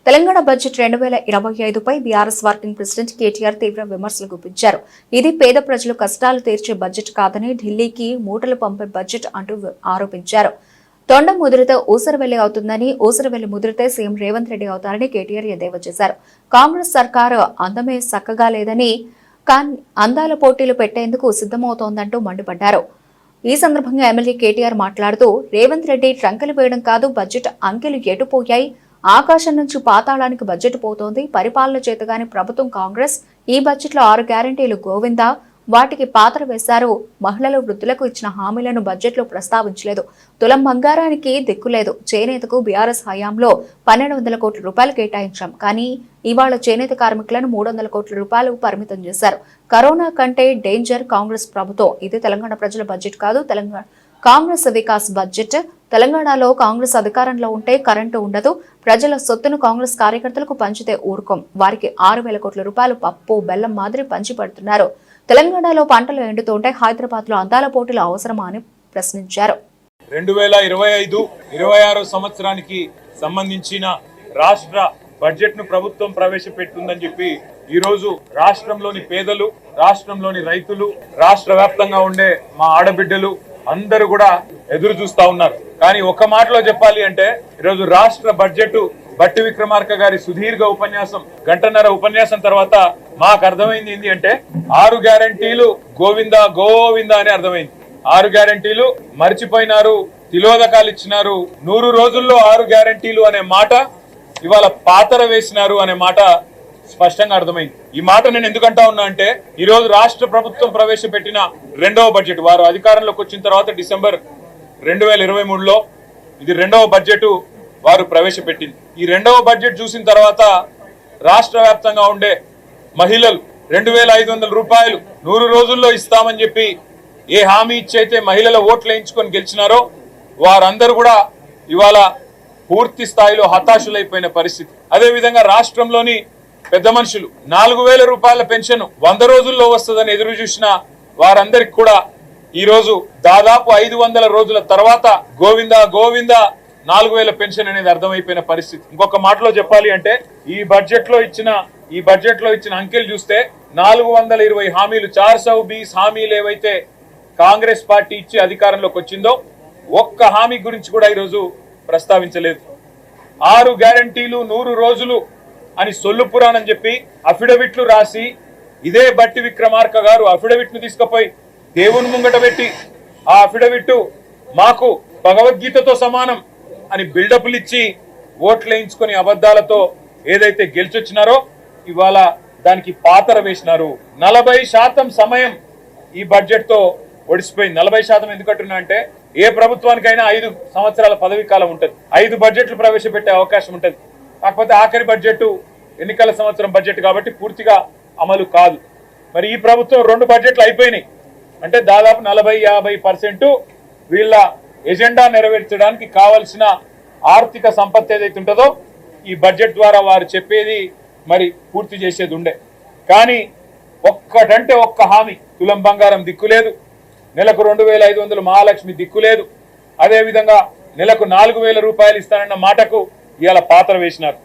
Telangana budget 2025పై BRS working president KTR తీవ్ర విమర్శలు గుప్పించారు. ఇది పేద ప్రజలు కష్టాలు తీర్చే బడ్జెట్ కాదని ఢిల్లీకి మూటలు పంపే బడ్జెట్ అంటూ ఆరోపించారు. తొండ ముదిరితే ఊసరవెల్లి అవుతుందని, ఊసరవెల్లి ముదిరితే సీఎం రేవంత్ రెడ్డి అవుతారని కేటీఆర్ ఎద్దేవా చేశారు. కాంగ్రెస్ సర్కారు అందమే సక్కగా లేదని, కానీ అందాల పోటీలు పెట్టేందుకు సిద్దమవుతోందంటూ మండిపడ్డారు. ఈ సందర్భంగా ఎమ్మెల్యే కేటీఆర్ మాట్లాడుతూ, రేవంత్ రెడ్డి ట్రంకెలు వేయడం కాదు, బడ్జెట్ అంకెలు ఎటుపోయాయి, ఆకాశం నుంచి పాతాళానికి బడ్జెట్ పోతోంది, పరిపాలన చేతగాని ప్రభుత్వం కాంగ్రెస్. ఈ బడ్జెట్లో 6 గ్యారంటీలు గోవిందా, వాటికి పాత్ర వేశారు. మహిళలు, వృద్ధులకు ఇచ్చిన హామీలను బడ్జెట్లో ప్రస్తావించలేదు. తులం బంగారానికి దిక్కులేదు. చేనేతకు బీఆర్ఎస్ హయాంలో 1200 కోట్ల రూపాయలు కేటాయించాం. కానీ ఇవాళ చేనేత కార్మికులను 300 కోట్ల రూపాయలు పరిమితం చేశారు. కరోనా కంటే డేంజర్ కాంగ్రెస్ ప్రభుత్వం. ఇది తెలంగాణ ప్రజల బడ్జెట్ కాదు, తెలంగాణ కాంగ్రెస్ వికాస్ బడ్జెట్. తెలంగాణలో కాంగ్రెస్ అధికారంలో ఉంటే కరెంటు ఉండదు. ప్రజల సొత్తును కాంగ్రెస్ కార్యకర్తలకు పంచితే ఊరుకోం. వారికి 6,000 కోట్ల రూపాయలు పప్పు బెల్లం మాదిరి పంచి పెడుతున్నారు. తెలంగాణలో పంటలు ఎండుతుంటే హైదరాబాద్ లో అందాల పోటీలు అవసరమా అని ప్రశ్నించారు. 2025-26 సంవత్సరానికి సంబంధించిన రాష్ట్ర బడ్జెట్ ను ప్రభుత్వం ప్రవేశపెట్టిందని చెప్పి ఈ రోజు రాష్ట్రంలోని పేదలు, రాష్ట్రంలోని రైతులు, రాష్ట్ర వ్యాప్తంగా ఉండే మా ఆడబిడ్డలు అందరూ కూడా ఎదురు చూస్తా ఉన్నారు. కానీ ఒక్క మాటలో చెప్పాలి అంటే ఈరోజు రాష్ట్ర బడ్జెట్ బట్టి విక్రమార్క గారి సుదీర్ఘ ఉపన్యాసం, గంటన్నర ఉపన్యాసం తర్వాత మాకు అర్థమైంది ఏంటి అంటే 6 గ్యారంటీలు గోవిందా గోవిందా అని అర్థమైంది. 6 గ్యారంటీలు మర్చిపోయినారు, తిలోదకాలు ఇచ్చినారు. 100 రోజుల్లో 6 గ్యారంటీలు అనే మాట ఇవాళ పాతర వేసినారు అనే మాట స్పష్టంగా అర్థమైంది. ఈ మాట నేను ఎందుకంటా ఉన్నా అంటే ఈ రోజు రాష్ట్ర ప్రభుత్వం ప్రవేశపెట్టిన 2వ బడ్జెట్, వారు అధికారంలోకి వచ్చిన తర్వాత డిసెంబర్ 2023లో ఇది 2వ బడ్జెట్ వారు ప్రవేశపెట్టింది. ఈ 2వ బడ్జెట్ చూసిన తర్వాత రాష్ట్ర వ్యాప్తంగా ఉండే మహిళలు 2,500 రూపాయలు 100 రోజుల్లో ఇస్తామని చెప్పి ఏ హామీ ఇచ్చైతే మహిళల ఓట్లు వేయించుకొని గెలిచినారో వారందరూ కూడా ఇవాళ పూర్తి స్థాయిలో హతాశులైపోయిన పరిస్థితి. అదేవిధంగా రాష్ట్రంలోని పెద్ద మనుషులు 4,000 రూపాయల పెన్షన్ 100 రోజుల్లో వస్తుందని ఎదురు చూసిన వారందరికి కూడా ఈ రోజు దాదాపు 500 రోజుల తర్వాత గోవిందా గోవిందా 4,000 పెన్షన్ అనేది అర్థమైపోయిన పరిస్థితి. ఇంకొక మాటలో చెప్పాలి అంటే ఈ బడ్జెట్ లో ఇచ్చిన అంకెలు చూస్తే 420 హామీలు, 420 హామీలు ఏవైతే కాంగ్రెస్ పార్టీ ఇచ్చి అధికారంలోకి వచ్చిందో ఒక్క హామీ గురించి కూడా ఈరోజు ప్రస్తావించలేదు. 6 గ్యారంటీలు 100 రోజులు అని సొల్లు పురాణం చెప్పి అఫిడవిట్లు రాసి ఇదే బట్టి విక్రమార్క గారు అఫిడవిట్ ను తీసుకుపోయి దేవుని ముంగట పెట్టి ఆ అఫిడవిట్ మాకు భగవద్గీతతో సమానం అని బిల్డప్లు ఇచ్చి ఓట్లు వేయించుకొని అబద్ధాలతో ఏదైతే గెలిచొచ్చినారో ఇవాళ దానికి పాతర వేసినారు. 40% సమయం ఈ బడ్జెట్ తో ఒడిసిపోయింది. 40% ఎందుకంటున్నా అంటే ఏ ప్రభుత్వానికైనా 5 సంవత్సరాల పదవీ కాలం ఉంటుంది, 5 బడ్జెట్లు ప్రవేశపెట్టే అవకాశం ఉంటుంది. కాకపోతే ఆఖరి బడ్జెట్ ఎన్నికల సంవత్సరం బడ్జెట్ కాబట్టి పూర్తిగా అమలు కాదు. మరి ఈ ప్రభుత్వం 2 బడ్జెట్లు అయిపోయినాయి అంటే దాదాపు 40-50% వీళ్ళ ఎజెండా నెరవేర్చడానికి కావలసిన ఆర్థిక సంపత్తి ఏదైతే ఉంటుందో ఈ బడ్జెట్ ద్వారా వారు చెప్పేది మరి పూర్తి చేసేది ఉండే. కానీ ఒక్కటంటే ఒక్క హామీ, తులం బంగారం దిక్కులేదు, నెలకు 2,500 మహాలక్ష్మి దిక్కులేదు, అదేవిధంగా నెలకు 4,000 రూపాయలు ఇస్తానన్న మాటకు ఇవాళ పాత్ర వేసినారు.